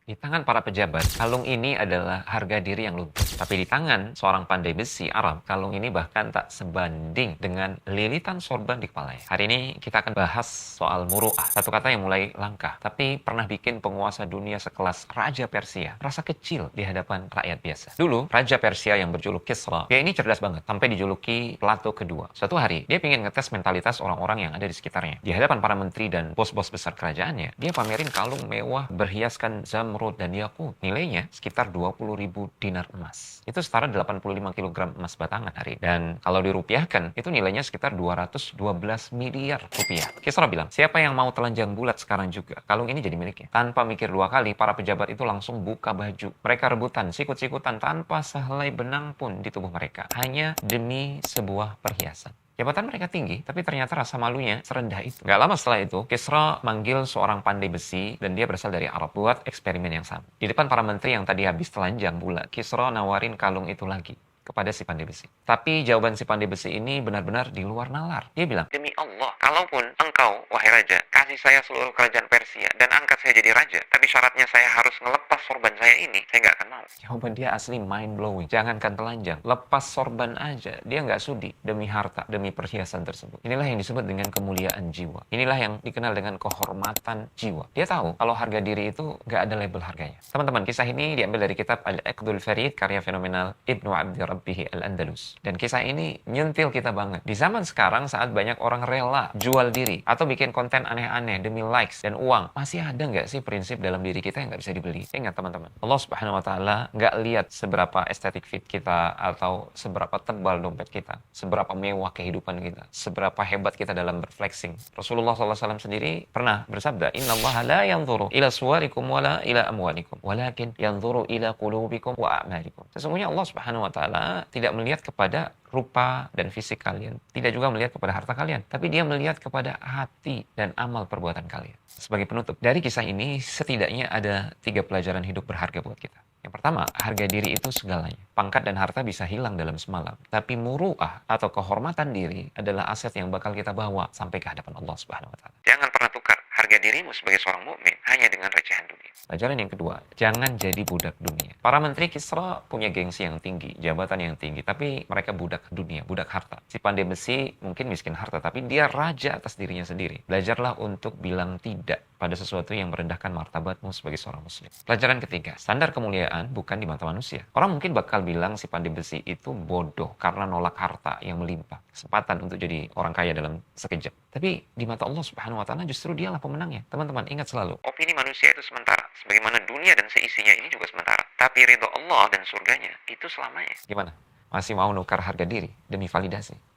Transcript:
Di tangan para pejabat, kalung ini adalah harga diri yang luntur. Tapi di tangan seorang pandai besi Arab, kalung ini bahkan tak sebanding dengan lilitan sorban di kepalanya. Hari ini kita akan bahas soal muru'ah. Satu kata yang mulai langka, tapi pernah bikin penguasa dunia sekelas Raja Persia rasa kecil di hadapan rakyat biasa. Dulu, Raja Persia yang berjuluk Kisra, dia ini cerdas banget, sampai dijuluki Plato kedua. Suatu hari, dia ingin ngetes mentalitas orang-orang yang ada di sekitarnya. Di hadapan para menteri dan bos-bos besar kerajaannya, dia pamerin kalung mewah berhiaskan zamrud dan yakut. Nilainya sekitar 20.000 dinar emas. Itu setara 85 kg emas batangan hari. Dan kalau dirupiahkan, itu nilainya sekitar 212 miliar rupiah. Kisra bilang, siapa yang mau telanjang bulat sekarang juga? Kalung ini jadi miliknya. Tanpa mikir dua kali, para pejabat itu langsung buka baju. Mereka rebutan, sikut-sikutan tanpa sehelai benang pun di tubuh mereka. Hanya demi sebuah perhiasan. Jabatan mereka tinggi, tapi ternyata rasa malunya serendah itu. Gak lama setelah itu, Kisra manggil seorang pandai besi, dan dia berasal dari Arab, buat eksperimen yang sama. Di depan para menteri yang tadi habis telanjang bulat, Kisra nawarin kalung itu lagi kepada si pandai besi. Tapi jawaban si pandai besi ini benar-benar di luar nalar. Dia bilang, demi Allah, kalaupun engkau, wahai raja, kasih saya seluruh kerajaan Persia dan angkat saya jadi raja, tapi syaratnya saya harus ngelepas sorban saya ini, saya nggak akan mau. Jawaban dia asli mind-blowing. Jangankan telanjang, lepas sorban aja, dia nggak sudi demi harta, demi perhiasan tersebut. Inilah yang disebut dengan kemuliaan jiwa. Inilah yang dikenal dengan kehormatan jiwa. Dia tahu kalau harga diri itu nggak ada label harganya. Teman-teman, kisah ini diambil dari kitab Al-Iqdul Farid, karya fenomenal Ibnu Abdi Rabbih Al-Andalus. Dan kisah ini nyentil kita banget. Di zaman sekarang saat banyak orang rela jual diri atau bikin konten aneh-aneh demi likes dan uang, masih ada nggak sih prinsip dalam diri kita yang nggak bisa dibeli? Ingat teman-teman, Allah Subhanahu Wa Taala nggak lihat seberapa estetik fit kita atau seberapa tebal dompet kita, seberapa mewah kehidupan kita, seberapa hebat kita dalam berflexing. Rasulullah SAW sendiri pernah bersabda, Inna Allah la yanzuru ila suwarikum wala ila amwalikum, walakin yanzuru ila qulubikum wa a'malikum. Sesungguhnya Allah Subhanahu Wa Taala tidak melihat kepada rupa dan fisik kalian, tidak juga melihat kepada harta kalian, tapi dia melihat kepada hati dan amal perbuatan kalian. Sebagai penutup, dari kisah ini setidaknya ada 3 pelajaran hidup berharga buat kita. Yang pertama, harga diri itu segalanya. Pangkat dan harta bisa hilang dalam semalam, tapi muru'ah atau kehormatan diri adalah aset yang bakal kita bawa sampai ke hadapan Allah Subhanahu Wa Taala. Jangan pernah tukar harga dirimu sebagai seorang mukmin hanya dengan recehan dunia. Pelajaran yang kedua, jangan jadi budak dunia. Para menteri Kisra punya gengsi yang tinggi, jabatan yang tinggi, tapi mereka budak dunia, budak harta. Si pandai besi mungkin miskin harta, tapi dia raja atas dirinya sendiri. Belajarlah untuk bilang tidak pada sesuatu yang merendahkan martabatmu sebagai seorang muslim. Pelajaran ketiga, standar kemuliaan bukan di mata manusia. Orang mungkin bakal bilang si pandai besi itu bodoh karena nolak harta yang melimpah. Kesempatan untuk jadi orang kaya dalam sekejap. Tapi di mata Allah Subhanahu Wa Taala justru dialah pemenangnya. Teman-teman, ingat selalu, opini manusia itu sementara, sebagaimana dunia dan seisinya ini juga sementara. Tapi ridho Allah dan surganya itu selamanya. Gimana? Masih mau nukar harga diri demi validasi?